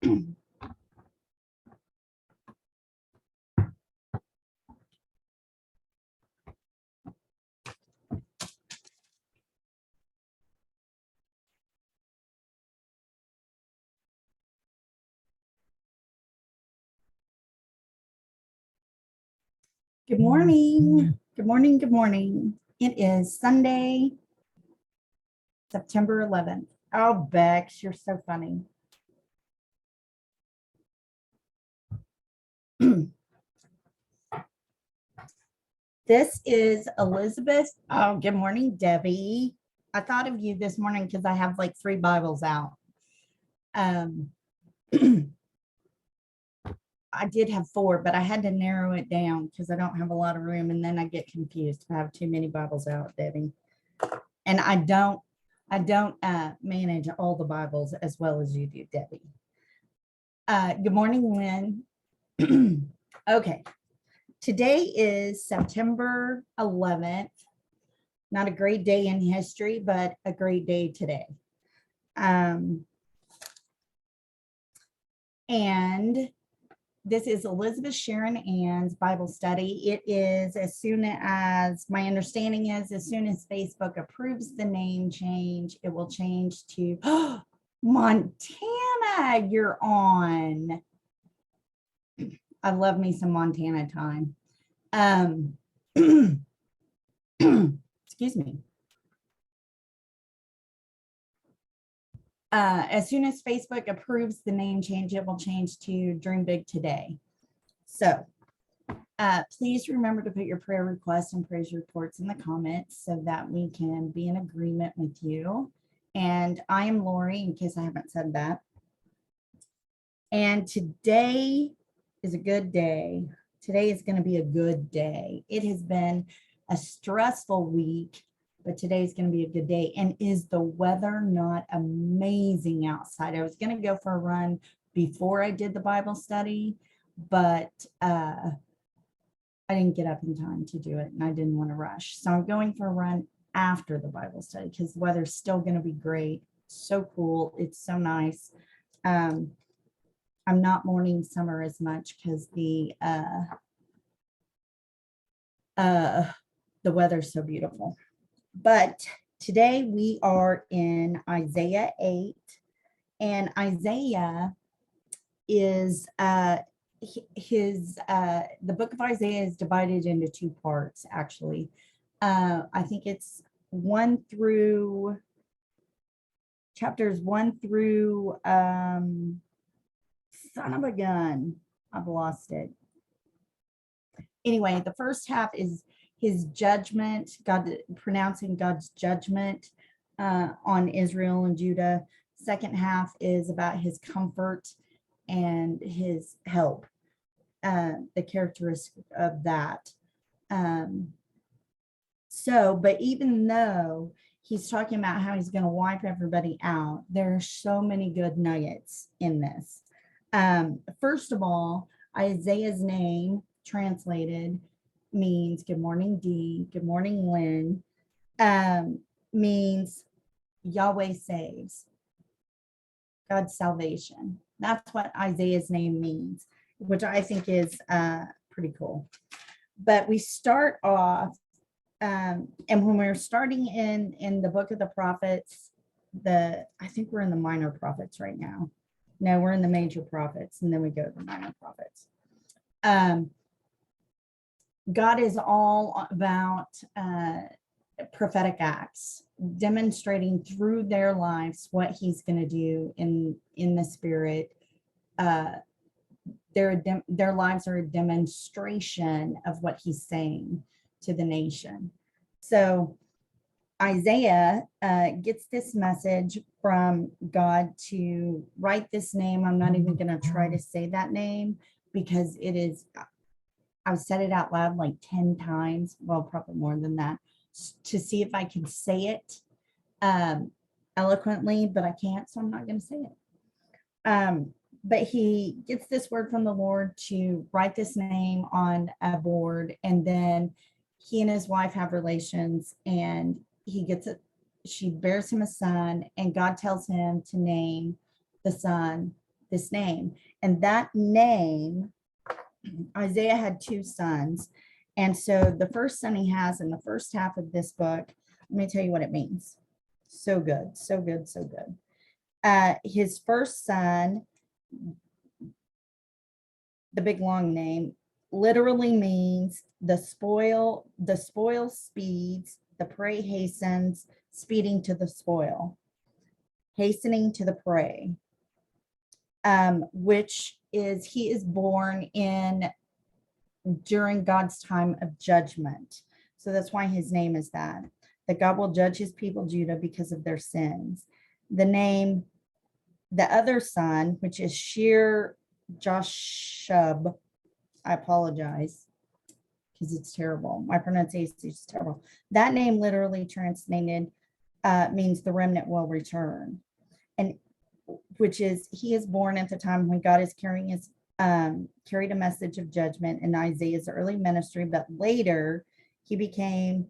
Good morning. Good morning. Good morning. It is Sunday, September 11th. Oh, Bex, you're so funny. This is Elizabeth. Oh, good morning, Debbie. I thought of you this morning because I have like 3 Bibles out. I did have 4, but I had to narrow it down because I don't have a lot of room, and then I get confused if I have too many Bibles out, Debbie. And I don't manage all the Bibles as well as you do, Debbie. Good morning, Lynn. Okay, today is September 11th. Not a great day in history, but a great day today. And this is Elizabeth Sharon Ann's Bible study. It is as soon as, my understanding is, as soon as Facebook approves the name change, it will change to Montana. You're on. I love me some Montana time. Excuse me. As soon as Facebook approves the name change, it will change to Dream Big Today. So please remember to put your prayer requests and praise reports in the comments so that we can be in agreement with you. And I am Lori, in case I haven't said that. And today is a good day. Today is going to be a good day. It has been a stressful week, but today is going to be a good day. And is the weather not amazing outside? I was going to go for a run before I did the Bible study, but I didn't get up in time to do it, and I didn't want to rush. So I'm going for a run after the Bible study because the weather's still going to be great. So cool. It's so nice. I'm not mourning summer as much because the weather's so beautiful. But today we are in Isaiah 8, and Isaiah is the book of Isaiah is divided into 2 parts, actually. I think it's chapters 1 through son of a gun, I've lost it. Anyway, the first half is his judgment, God pronouncing God's judgment on Israel and Judah. Second half is about his comfort and his help, the characteristic of that. But even though he's talking about how he's going to wipe everybody out, there are so many good nuggets in this. First of all, Isaiah's name translated means good morning, Dee, good morning, Lynn, means Yahweh saves, God's salvation. That's what Isaiah's name means, which I think is pretty cool. But we start off, and when we're starting in the book of the prophets, I think we're in the minor prophets right now. No, we're in the major prophets, and then we go to the minor prophets. God is all about prophetic acts, demonstrating through their lives what he's going to do in the spirit. Their lives are a demonstration of what he's saying to the nation. So Isaiah gets this message from God to write this name. I'm not even going to try to say that name because it is, I've said it out loud like 10 times, well, probably more than that, to see if I can say it eloquently, but I can't, so I'm not going to say it. But he gets this word from the Lord to write this name on a board, and then he and his wife have relations, and she bears him a son, and God tells him to name the son this name. And that name, Isaiah had two sons. And so the first son he has in the first half of this book, let me tell you what it means. So good, so good, so good. His first son, the big long name, literally means the spoil speeds, the prey hastens, speeding to the spoil, hastening to the prey, which is, he is born in during God's time of judgment. So that's why his name is that God will judge his people Judah because of their sins. The name, the other son, which is Shear Joshub, I apologize because it's terrible. My pronunciation is terrible. That name literally translated means the remnant will return. And which is, he is born at the time when God is carried a message of judgment in Isaiah's early ministry, but later he became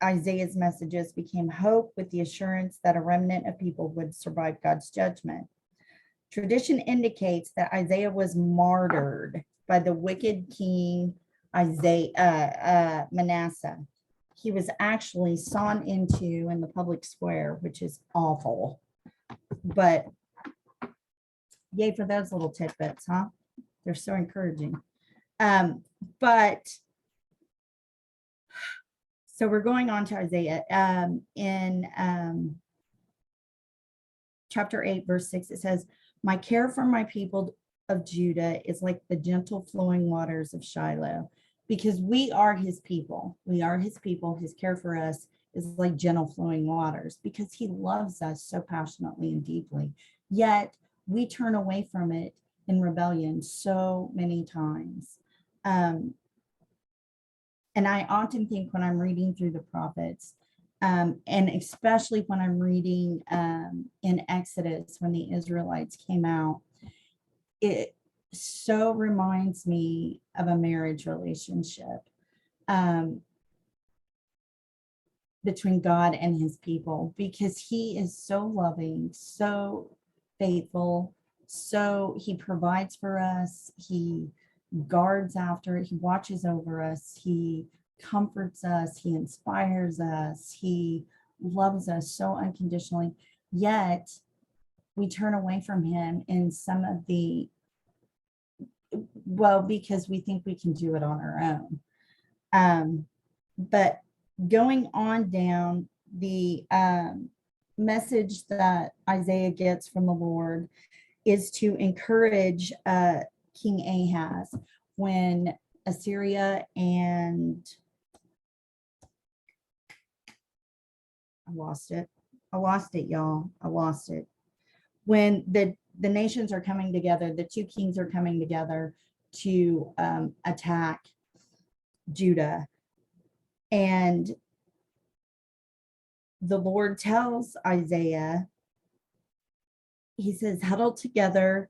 Isaiah's messages became hope with the assurance that a remnant of people would survive God's judgment. Tradition indicates that Isaiah was martyred by the wicked king Manasseh. He was actually sawn into in the public square, which is awful. But yay for those little tidbits, huh? They're so encouraging. But so we're going on to Isaiah. In chapter 8, verse 6, it says, "My care for my people of Judah is like the gentle flowing waters of Shiloh," because we are his people. We are his people. His care for us is like gentle flowing waters because he loves us so passionately and deeply. Yet we turn away from it in rebellion so many times. And I often think when I'm reading through the prophets, and especially when I'm reading in Exodus, when the Israelites came out, it so reminds me of a marriage relationship between God and his people, because he is so loving, so faithful, so he provides for us, he guards after it, he watches over us, he comforts us, he inspires us, he loves us so unconditionally. Yet we turn away from him in some of the, well, because we think we can do it on our own. But going on down, the message that Isaiah gets from the Lord is to encourage King Ahaz when Assyria and I lost it, y'all. I lost it. When the nations are coming together, the two kings are coming together to attack Judah. And the Lord tells Isaiah, he says, huddle together,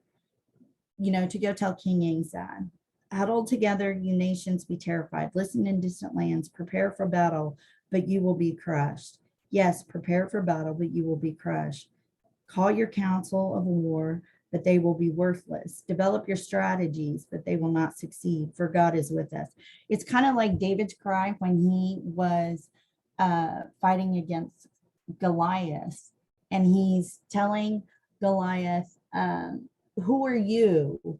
to go tell King Ahaz, huddle together, you nations, be terrified. Listen in distant lands, prepare for battle, but you will be crushed. Yes, prepare for battle, but you will be crushed. Call your council of war, but they will be worthless. Develop your strategies, but they will not succeed, for God is with us. It's kind of like David's cry when he was fighting against Goliath, and he's telling Goliath, who are you,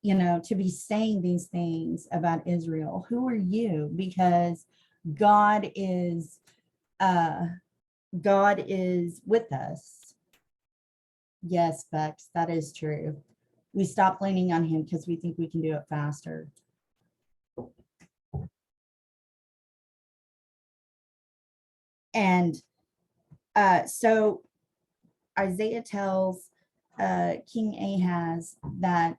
to be saying these things about Israel? Who are you? Because God is with us. Yes, Bex, that is true. We stop leaning on him because we think we can do it faster. And so Isaiah tells King Ahaz that,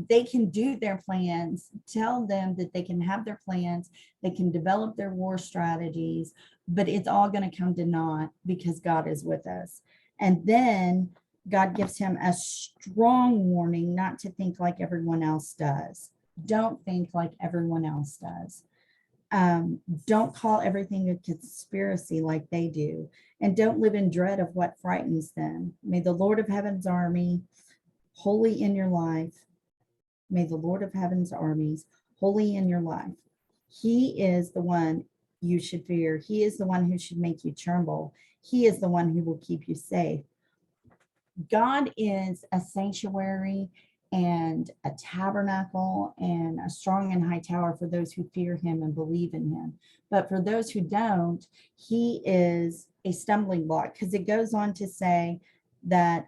they can do their plans, tell them that they can have their plans, they can develop their war strategies, but it's all going to come to naught because God is with us. And then God gives him a strong warning not to think like everyone else does. Don't think like everyone else does. Don't call everything a conspiracy like they do, and don't live in dread of what frightens them. May the Lord of Heaven's army holy in your life. May the Lord of Heaven's armies holy in your life. He is the one you should fear. He is the one who should make you tremble. He is the one who will keep you safe. God is a sanctuary and a tabernacle and a strong and high tower for those who fear him and believe in him. But for those who don't, he is a stumbling block, because it goes on to say that,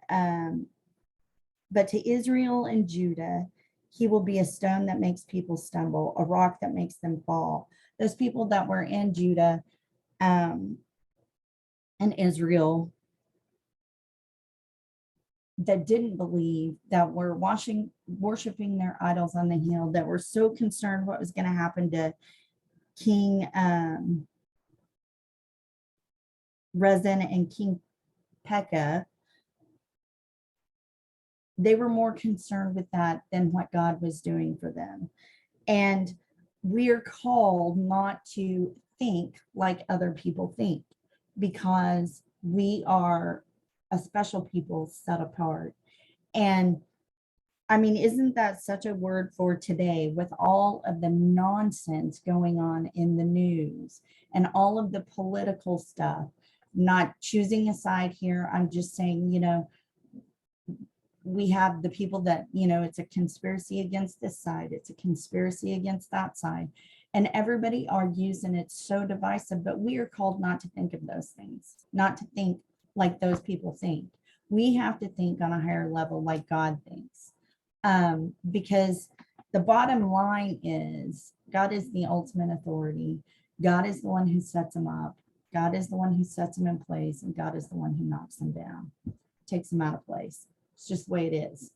but to Israel and Judah, he will be a stone that makes people stumble, a rock that makes them fall. Those people that were in Judah and Israel that didn't believe, that were worshiping their idols on the hill, that were so concerned what was going to happen to King Rezin and King Pekah. They were more concerned with that than what God was doing for them. And we are called not to think like other people think, because we are a special people set apart. And I mean, isn't that such a word for today, with all of the nonsense going on in the news and all of the political stuff? Not choosing a side here. I'm just saying, we have the people that, it's a conspiracy against this side, it's a conspiracy against that side, and everybody argues, and it's so divisive. But we are called not to think of those things, not to think like those people think. We have to think on a higher level like God thinks, because the bottom line is God is the ultimate authority. God is the one who sets them up. God is the one who sets them in place, and God is the one who knocks them down, takes them out of place. It's just the way it is.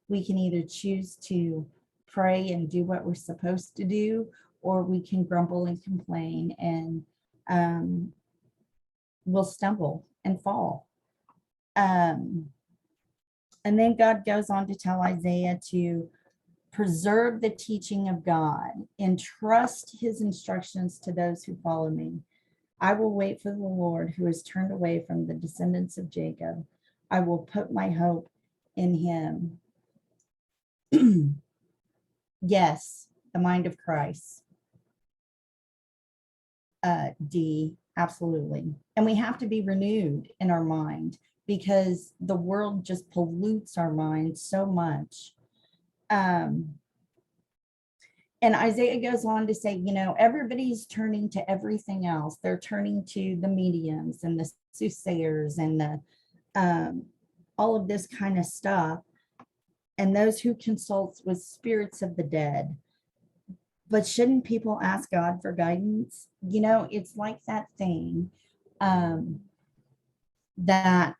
We can either choose to pray and do what we're supposed to do, or we can grumble and complain, and we'll stumble and fall. And then God goes on to tell Isaiah to preserve the teaching of God, entrust his instructions to those who follow me. I will wait for the Lord, who has turned away from the descendants of Jacob. I will put my hope in him. Yes, the mind of Christ. D, absolutely. And we have to be renewed in our mind, because the world just pollutes our mind so much. And Isaiah goes on to say, everybody's turning to everything else. They're turning to the mediums and the soothsayers and the all of this kind of stuff, and those who consult with spirits of the dead. But shouldn't people ask God for guidance? It's like that thing that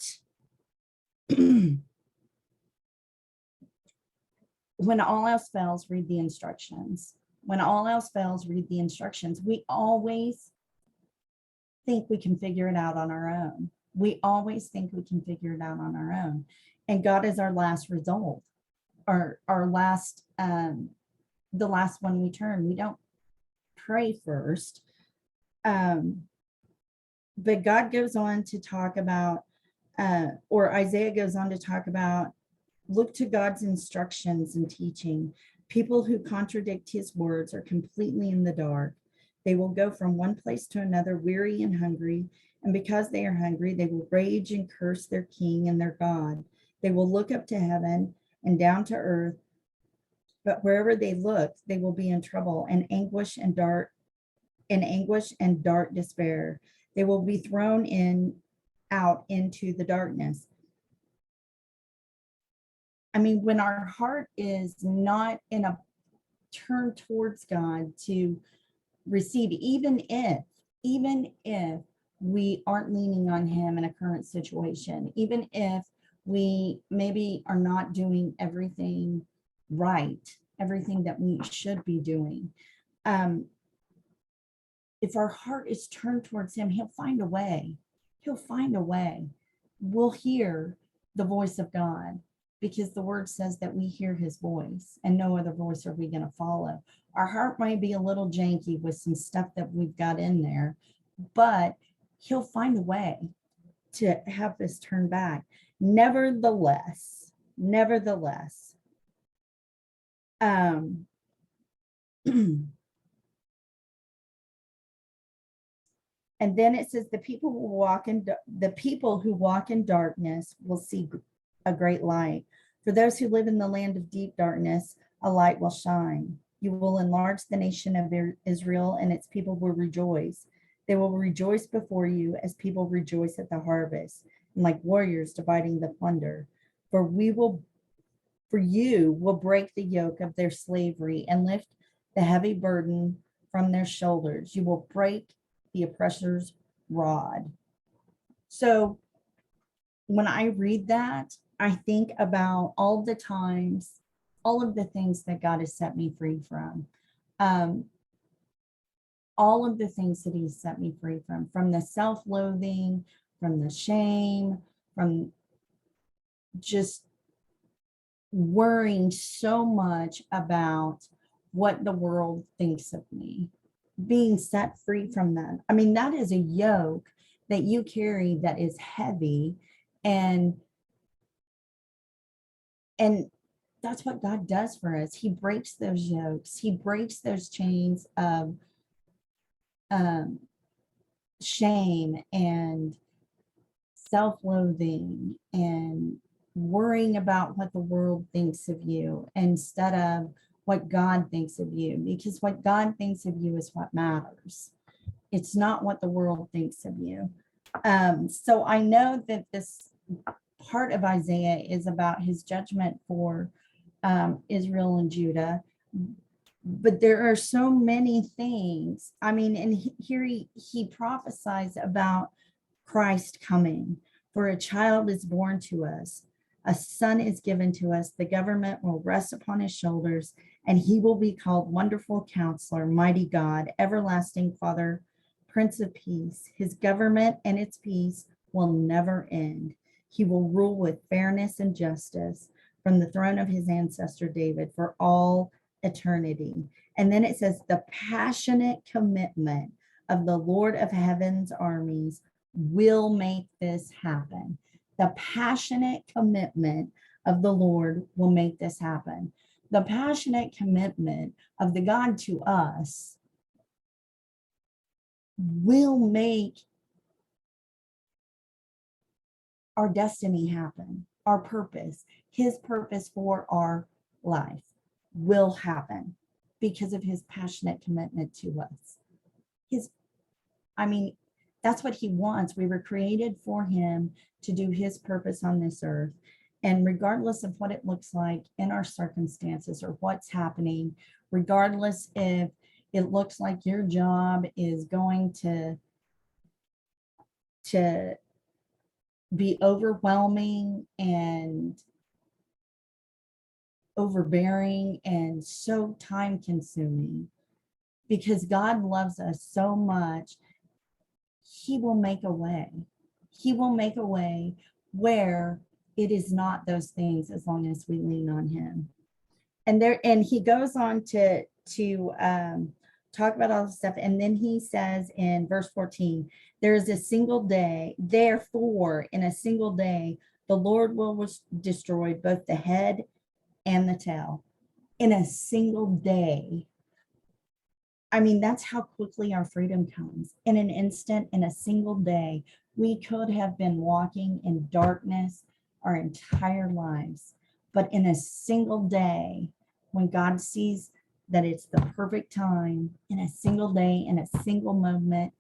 when all else fails, read the instructions. When all else fails, read the instructions. We always think we can figure it out on our own. We always think we can figure it out on our own. And God is our last result, our last, the last one we turn. We don't pray first. But God goes on to talk about, or Isaiah goes on to talk about, look to God's instructions and teaching. People who contradict his words are completely in the dark. They will go from one place to another, weary and hungry. And because they are hungry, they will rage and curse their king and their God. They will look up to heaven and down to earth. But wherever they look, they will be in trouble and anguish and dark despair. They will be thrown out into the darkness. I mean, when our heart is not in a turn towards God to receive, even if we aren't leaning on him in a current situation, even if we maybe are not doing everything right, everything that we should be doing, if our heart is turned towards him, he'll find a way. He'll find a way. We'll hear the voice of God. because the word says that we hear his voice and no other voice are we going to follow. Our heart might be a little janky with some stuff that we've got in there, but he'll find a way to have this turn back. Nevertheless, um, and then it says the people who walk in darkness will see a great light. For those who live in the land of deep darkness, a light will shine. You will enlarge the nation of Israel, and its people will rejoice. They will rejoice before you as people rejoice at the harvest, and like warriors dividing the plunder. For you will break the yoke of their slavery and lift the heavy burden from their shoulders. You will break the oppressor's rod. So when I read that, I think about all the times, all of the things that God has set me free from. All of the things that he's set me free from the self-loathing, from the shame, from just worrying so much about what the world thinks of me, being set free from that. I mean, that is a yoke that you carry that is heavy, and that's what God does for us. He breaks those yokes. He breaks those chains of shame and self-loathing and worrying about what the world thinks of you instead of what God thinks of you, because what God thinks of you is what matters. It's not what the world thinks of you. So I know that this part of Isaiah is about his judgment for Israel and Judah, but there are so many things. I mean, and here he prophesies about Christ coming. For a child is born to us, a son is given to us, the government will rest upon his shoulders, and he will be called Wonderful Counselor, Mighty God, Everlasting Father, Prince of Peace. His government and its peace will never end. He will rule with fairness and justice from the throne of his ancestor David for all eternity. And then it says, the passionate commitment of the Lord of Heaven's armies will make this happen. The passionate commitment of the Lord will make this happen. The passionate commitment of the God to us will make our destiny happen, our purpose, his purpose for our life will happen because of his passionate commitment to us. That's what he wants. We were created for him to do his purpose on this earth. And regardless of what it looks like in our circumstances or what's happening, regardless if it looks like your job is going to be overwhelming and overbearing and so time consuming, because God loves us so much, he will make a way. He will make a way where it is not those things, as long as we lean on him. And he goes on to talk about all this stuff. And then he says in verse 14, there is a single day, therefore in a single day, the Lord will destroy both the head and the tail. In a single day. I mean, that's how quickly our freedom comes. In an instant, in a single day, we could have been walking in darkness our entire lives. But in a single day, when God sees that it's the perfect time, in a single day, in a single moment,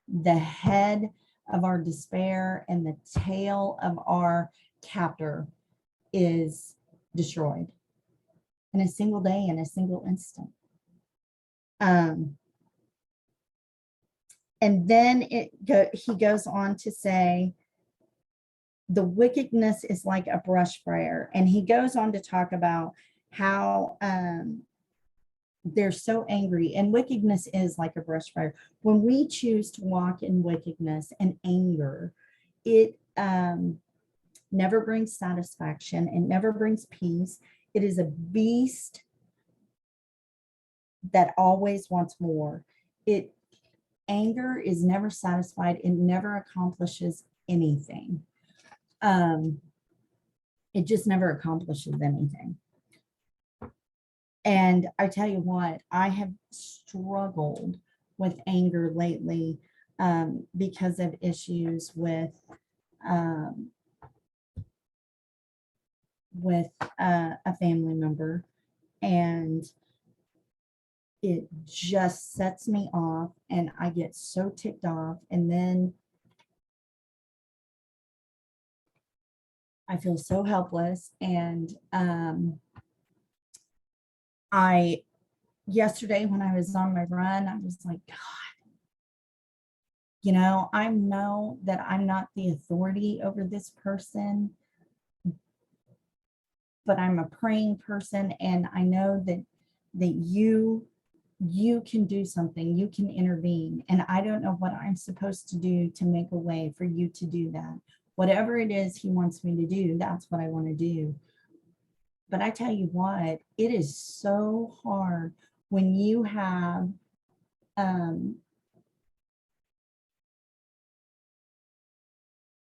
the head of our despair and the tail of our captor is destroyed. In a single day, in a single instant. And then he goes on to say, the wickedness is like a brush fire. And he goes on to talk about how they're so angry, and wickedness is like a brush fire. When we choose to walk in wickedness and anger, it never brings satisfaction. It never brings peace. It is a beast that always wants more. It Anger is never satisfied. It never accomplishes anything. It just never accomplishes anything. And I tell you what, I have struggled with anger lately because of issues um, with a family member, and it just sets me off, and I get so ticked off, and then I feel so helpless. And I yesterday when I was on my run, I was like, God, I know that I'm not the authority over this person, but I'm a praying person, and I know that you can do something, you can intervene, and I don't know what I'm supposed to do to make a way for you to do that. Whatever it is he wants me to do, that's what I want to do. But I tell you what, it is so hard when you have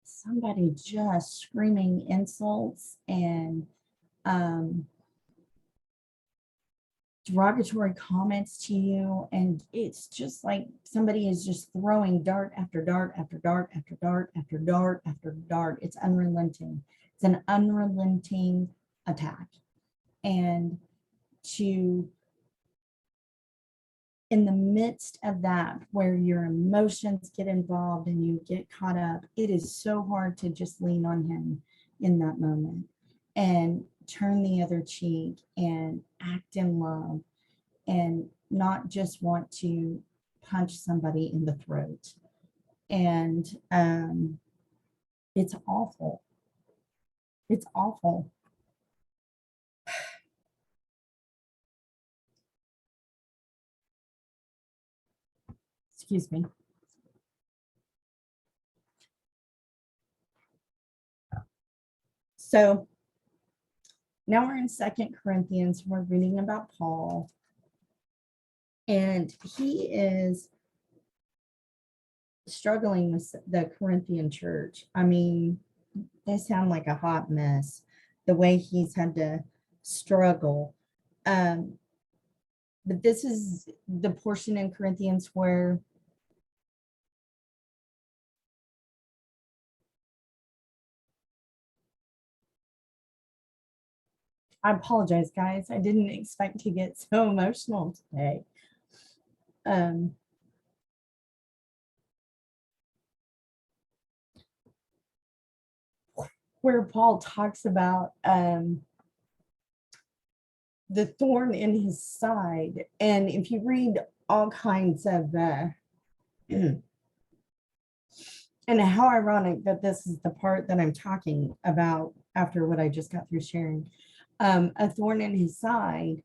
somebody just screaming insults and derogatory comments to you, and it's just like somebody is just throwing dart after dart after dart after dart after dart after dart. It's unrelenting. It's an unrelenting attack. And to in the midst of that, where your emotions get involved and you get caught up, it is so hard to just lean on him in that moment and turn the other cheek and act in love and not just want to punch somebody in the throat. And it's awful. It's awful. Excuse me. So now we're in 2 Corinthians. We're reading about Paul. And he is struggling with the Corinthian church. I mean, they sound like a hot mess, the way he's had to struggle. But this is the portion in Corinthians where I apologize, guys. I didn't expect to get so emotional today. Where Paul talks about the thorn in his side. And if you read all kinds of, and how ironic that this is the part that I'm talking about after what I just got through sharing, a thorn in his side,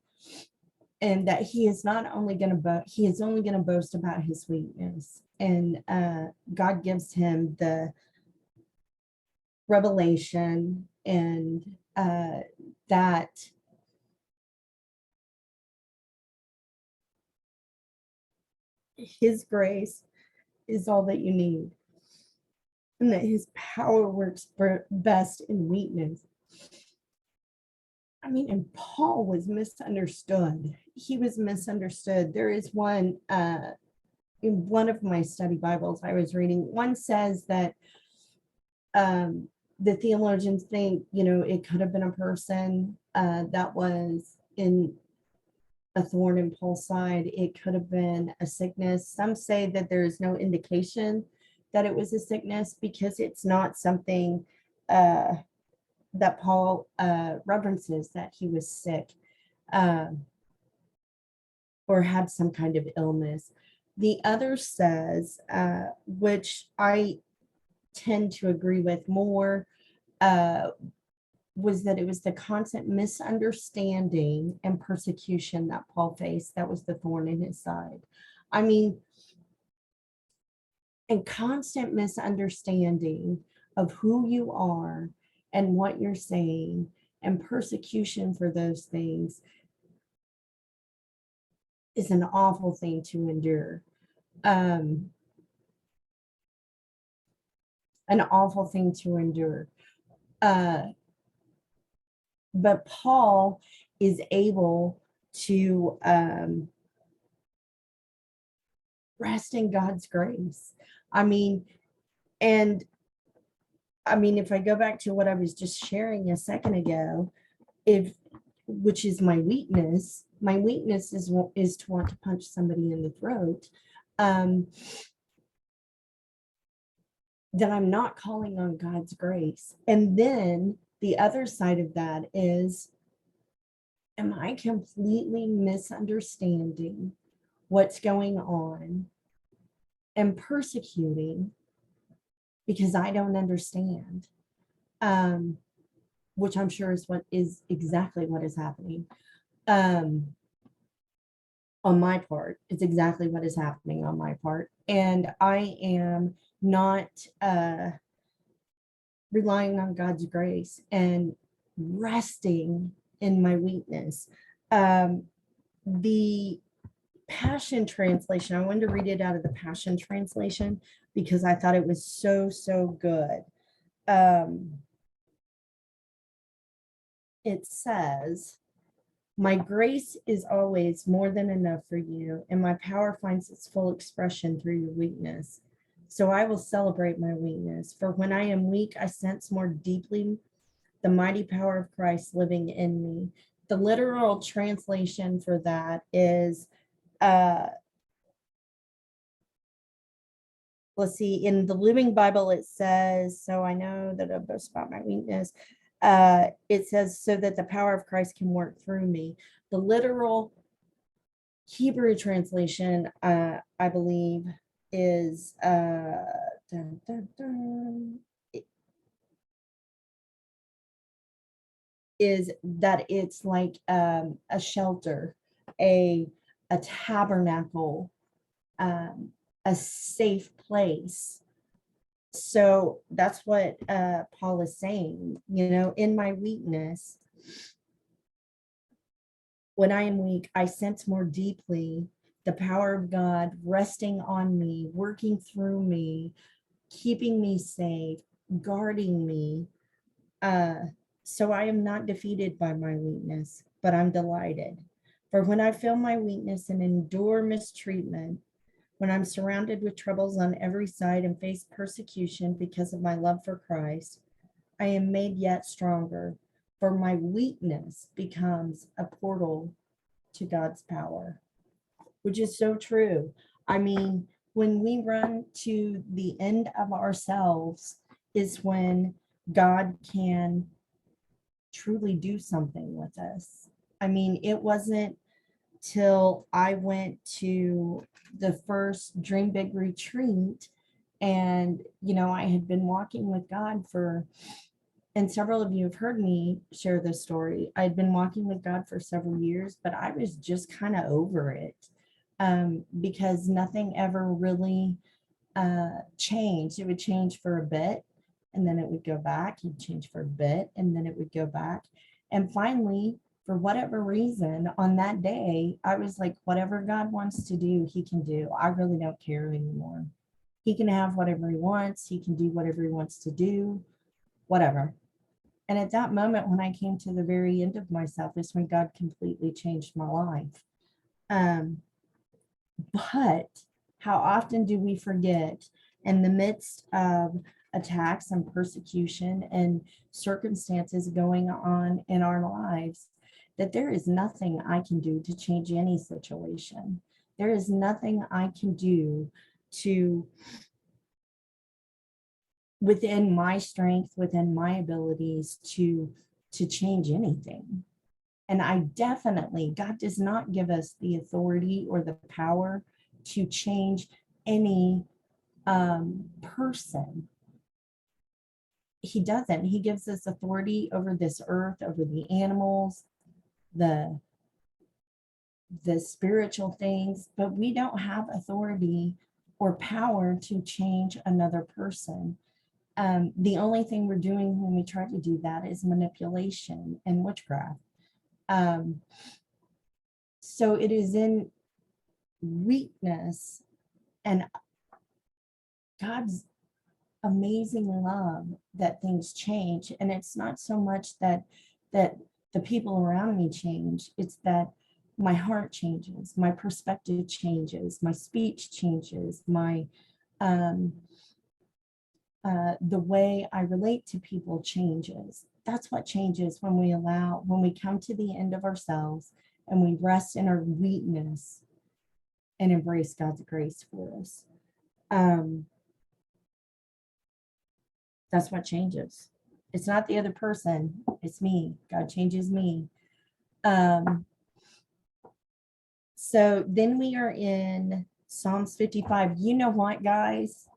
and that he is not only going to he is only going to boast about his weakness, and God gives him the revelation and that his grace is all that you need, and that his power works best in weakness. I mean, and Paul was misunderstood. He was misunderstood. There is one in one of my study Bibles I was reading. One says that the theologians think, it could have been a person that was in a thorn in Paul's side. It could have been a sickness. Some say that there is no indication that it was a sickness because it's not something that Paul references, that he was sick or had some kind of illness. The other says, which I tend to agree with more, was that it was the constant misunderstanding and persecution that Paul faced that was the thorn in his side. I mean, and constant misunderstanding of who you are and what you're saying, and persecution for those things is an awful thing to endure. An awful thing to endure. But Paul is able to rest in God's grace. I mean, and I mean, if I go back to what I was just sharing a second ago, which is my weakness is to want to punch somebody in the throat, then I'm not calling on God's grace. And then the other side of that is, am I completely misunderstanding what's going on and persecuting because I don't understand? Which I'm sure is exactly what is happening. On my part, it's exactly what is happening on my part. And I am not relying on God's grace and resting in my weakness. The Passion Translation, I wanted to read it out of the Passion Translation because I thought it was so good. It says, "My grace is always more than enough for you, and my power finds its full expression through your weakness. So I will celebrate my weakness, for when I am weak, I sense more deeply the mighty power of Christ living in me." The literal translation for that is, let's see, in the Living Bible, it says, "So I know that I boast about my weakness." It says, "So that the power of Christ can work through me." The literal Hebrew translation, I believe, is dun, dun, dun, is that it's like a shelter, a tabernacle, a safe place. So that's what Paul is saying. In my weakness, when I am weak, I sense more deeply the power of God resting on me, working through me, keeping me safe, guarding me. So I am not defeated by my weakness, but I'm delighted. For when I feel my weakness and endure mistreatment, when I'm surrounded with troubles on every side and face persecution because of my love for Christ, I am made yet stronger, for my weakness becomes a portal to God's power, which is so true. I mean, when we run to the end of ourselves is when God can truly do something with us. I mean, it wasn't till I went to the first Dream Big retreat, and I had been walking with God and several of you have heard me share this story. I'd been walking with God for several years, but I was just kind of over it, because nothing ever really changed. It would change for a bit, and then it would go back. He'd change for a bit, and then it would go back. And finally, for whatever reason, on that day, I was like, whatever God wants to do, he can do. I really don't care anymore. He can have whatever he wants. He can do whatever he wants to do, whatever. And at that moment, when I came to the very end of myself, is when God completely changed my life. But how often do we forget, in the midst of attacks and persecution and circumstances going on in our lives, that there is nothing I can do to change any situation. There is nothing I can do to, within my strength, within my abilities, to change anything. And God does not give us the authority or the power to change any person. He doesn't. He gives us authority over this earth, over the animals, the spiritual things, but we don't have authority or power to change another person. The only thing we're doing when we try to do that is manipulation and witchcraft. Um, so it is in weakness and God's amazing love that things change. And it's not so much that the people around me change, it's that my heart changes, my perspective changes, my speech changes, my um, the way I relate to people changes. That's what changes when we come to the end of ourselves and we rest in our weakness and embrace God's grace for us. That's what changes. It's not the other person, it's me. God changes me. So then we are in Psalms 55. You know what, guys?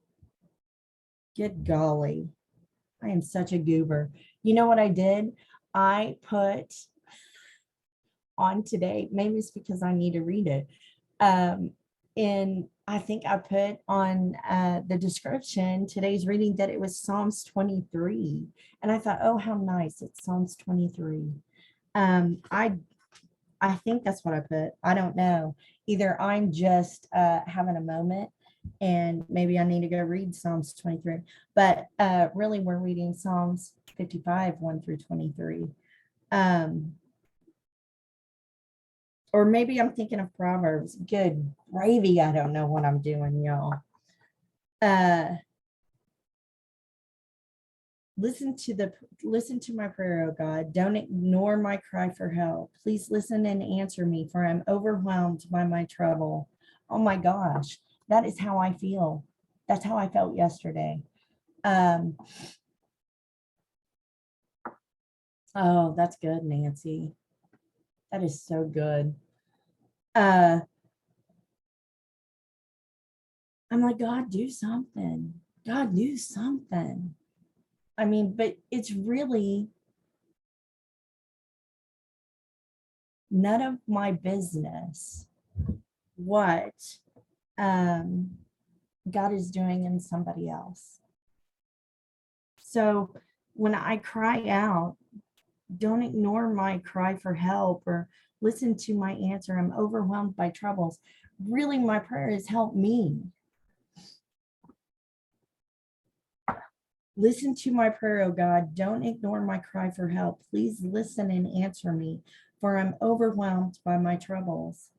Good golly. I am such a goober. You know what I did? I put on today, maybe it's because I need to read it. I think I put on the description today's reading that it was Psalms 23. And I thought, oh, how nice. It's Psalms 23. I think that's what I put. I don't know. Either I'm just having a moment and maybe I need to go read Psalms 23. But really, we're reading Psalms 55, 1 through 23. Or maybe I'm thinking of Proverbs. Good gravy. I don't know what I'm doing, y'all. Listen to my prayer, oh God. Don't ignore my cry for help. Please listen and answer me, for I'm overwhelmed by my trouble. Oh my gosh, that is how I feel. That's how I felt yesterday. Oh, that's good, Nancy. That is so good. I'm like, God, do something. God, do something. I mean, but it's really none of my business what God is doing in somebody else. So when I cry out, don't ignore my cry for help or listen to my answer. I'm overwhelmed by troubles. Really, my prayer is help me. Listen to my prayer, oh God. Don't ignore my cry for help. Please listen and answer me, for I'm overwhelmed by my troubles.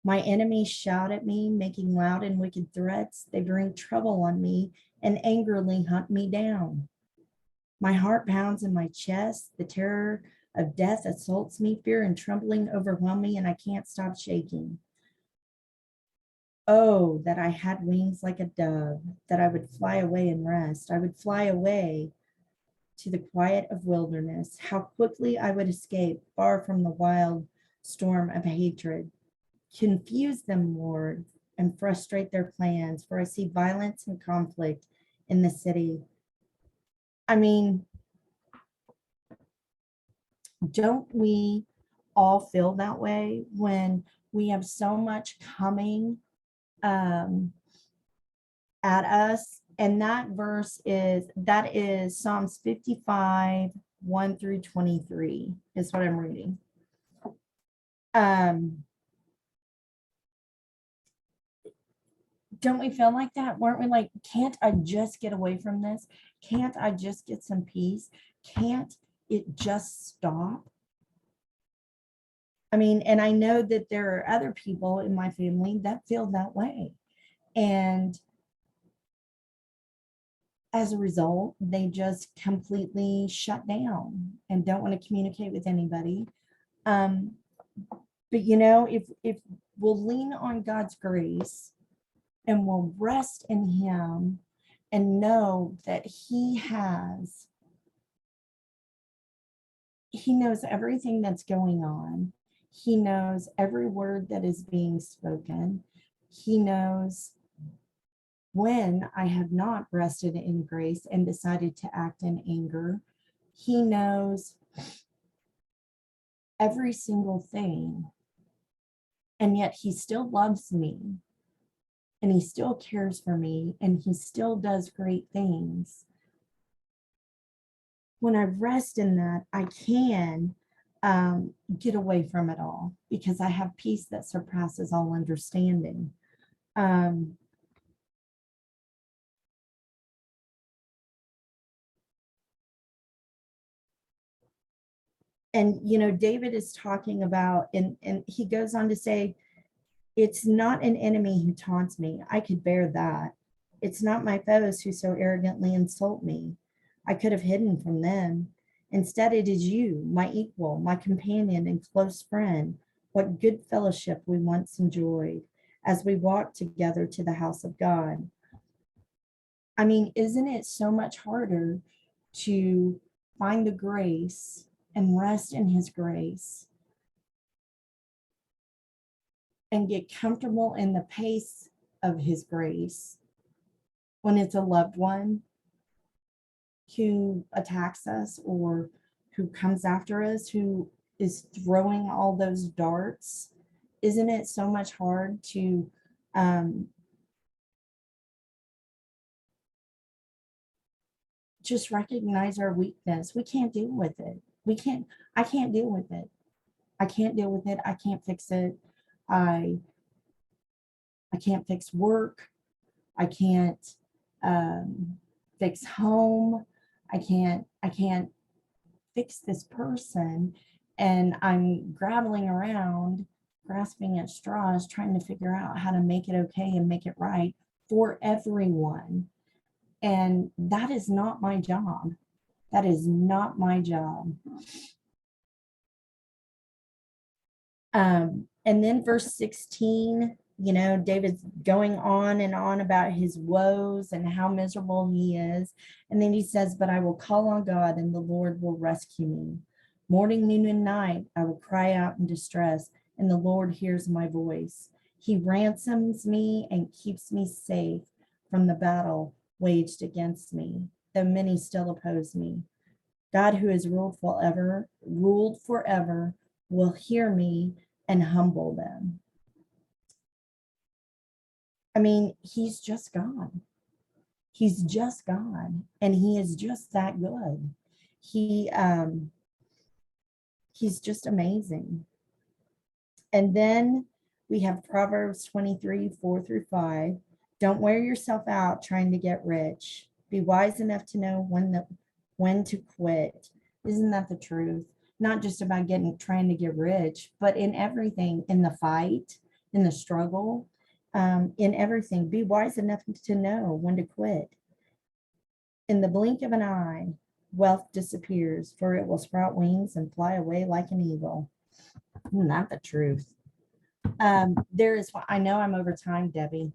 My enemies shout at me, making loud and wicked threats. They bring trouble on me and angrily hunt me down. My heart pounds in my chest. The terror of death assaults me. Fear and trembling overwhelm me, and I can't stop shaking. Oh, that I had wings like a dove, that I would fly away and rest. I would fly away to the quiet of wilderness. How quickly I would escape, far from the wild storm of hatred. Confuse them, Lord, and frustrate their plans, for I see violence and conflict in the city. I mean, don't we all feel that way when we have so much coming at us? And that is Psalms 55, 1 through 23 is what I'm reading. Don't we feel like that? Weren't we like, can't I just get away from this? Can't I just get some peace? Can't it just stop? I mean, and I know that there are other people in my family that feel that way. And as a result, they just completely shut down and don't want to communicate with anybody. But you know, if we'll lean on God's grace and we'll rest in Him and know that He knows everything that's going on. He knows every word that is being spoken. He knows when I have not rested in grace and decided to act in anger. He knows every single thing. And yet He still loves me and He still cares for me and He still does great things. when I rest in that, I can get away from it all because I have peace that surpasses all understanding. Um, and David is talking about, and he goes on to say, it's not an enemy who taunts me. I could bear that. It's not my foes who so arrogantly insult me. I could have hidden from them. Instead, it is you, my equal, my companion and close friend. What good fellowship we once enjoyed as we walked together to the house of God. I mean, isn't it so much harder to find the grace and rest in his grace and get comfortable in the pace of his grace when it's a loved one who attacks us or who comes after us, who is throwing all those darts? Isn't it so much hard to um, just recognize our weakness? We can't deal with it. I can't deal with it. I can't deal with it. I can't fix it. I I can't fix work. I can't um, fix home. I can't fix this person. And I'm grappling around, grasping at straws, trying to figure out how to make it okay and make it right for everyone. And that is not my job. That is not my job. And then verse 16, David's going on and on about his woes and how miserable he is. And then he says, but I will call on God and the Lord will rescue me. Morning, noon, and night, I will cry out in distress, and the Lord hears my voice. He ransoms me and keeps me safe from the battle waged against me, though many still oppose me. God, who has ruled forever, will hear me and humble them. I mean, he's just God. He's just God, and he is just that good. He he's just amazing. And then we have Proverbs 23, 4-5. Don't wear yourself out trying to get rich. Be wise enough to know when to quit. Isn't that the truth? Not just about trying to get rich, but in everything, in the fight, in the struggle, in everything. Be wise enough to know when to quit. In the blink of an eye, wealth disappears, for it will sprout wings and fly away like an eagle. Isn't that the truth? I know I'm over time, Debbie,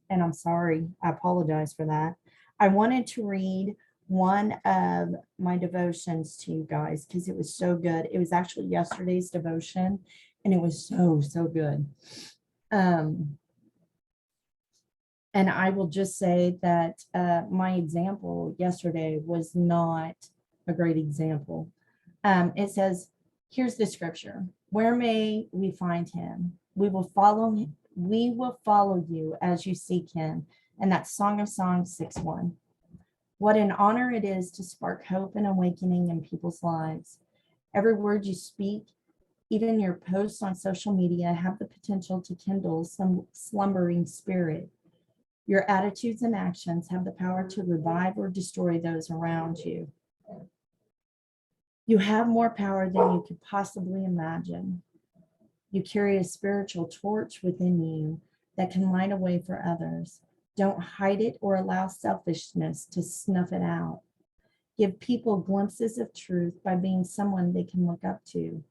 and I'm sorry. I apologize for that. I wanted to read one of my devotions to you guys because it was so good. It was actually yesterday's devotion, and it was so, so good. And I will just say that my example yesterday was not a great example. It says, here's the scripture. Where may we find him? We will follow him. We will follow you as you seek him. And that's Song of Songs 6:1. What an honor it is to spark hope and awakening in people's lives. Every word you speak, even your posts on social media, have the potential to kindle some slumbering spirit. Your attitudes and actions have the power to revive or destroy those around you. You have more power than you could possibly imagine. You carry a spiritual torch within you that can light a way for others. Don't hide it or allow selfishness to snuff it out. Give people glimpses of truth by being someone they can look up to.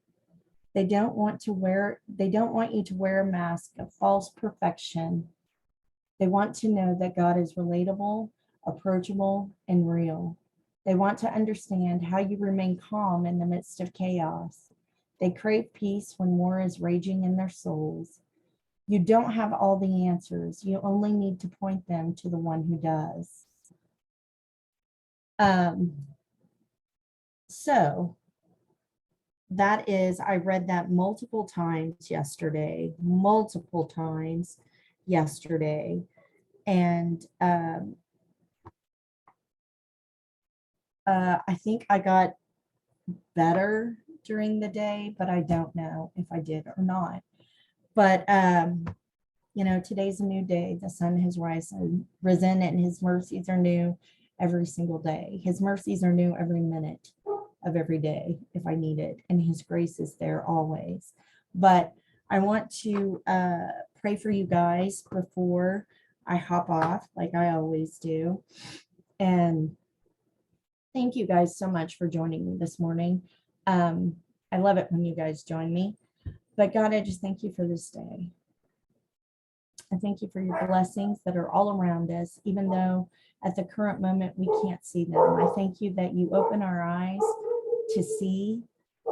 They don't want you to wear a mask of false perfection. They want to know that God is relatable, approachable, and real. They want to understand how you remain calm in the midst of chaos. They crave peace when war is raging in their souls. You don't have all the answers. You only need to point them to the one who does. So that is, I read that multiple times yesterday. And I think I got better during the day, but I don't know if I did or not. But today's a new day. The sun has risen, and his mercies are new every single day. His mercies are new every minute of every day if I need it, and his grace is there always. But I want to pray for you guys before I hop off, like I always do. And thank you guys so much for joining me this morning. I love it when you guys join me. But God, I just thank you for this day. I thank you for your blessings that are all around us, even though at the current moment we can't see them. I thank you that you open our eyes to see,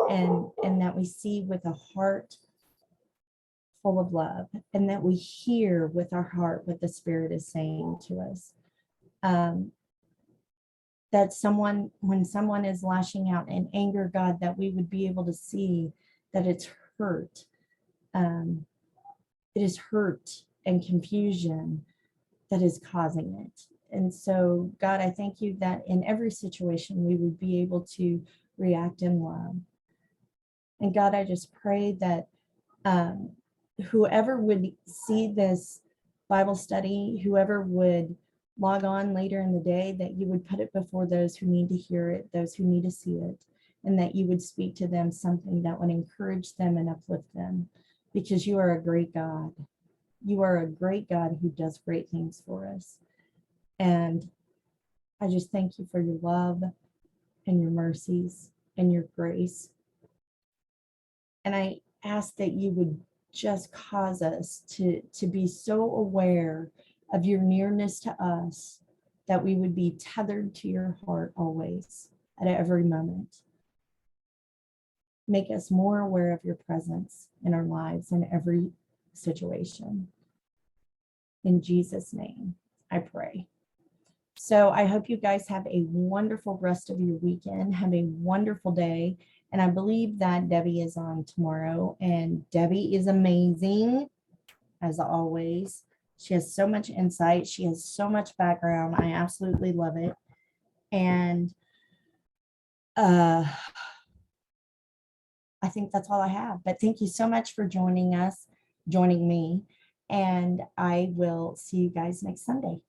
and that we see with a heart full of love, and that we hear with our heart what the Spirit is saying to us. That when someone is lashing out in anger, God, that we would be able to see that it's hurt. It is hurt and confusion that is causing it. And so, God, I thank you that in every situation we would be able to react in love. And God, I just pray that whoever would see this Bible study, whoever would log on later in the day, that you would put it before those who need to hear it, those who need to see it, and that you would speak to them something that would encourage them and uplift them, because you are a great God. You are a great God who does great things for us. And I just thank you for your love and your mercies and your grace. And I ask that you would just cause us to be so aware of your nearness to us that we would be tethered to your heart always, at every moment. Make us more aware of your presence in our lives in every situation. In Jesus' name, I pray. So I hope you guys have a wonderful rest of your weekend. Have a wonderful day. And I believe that Debbie is on tomorrow. And Debbie is amazing, as always. She has so much insight. She has so much background. I absolutely love it. And I think that's all I have. But thank you so much for joining me. And I will see you guys next Sunday.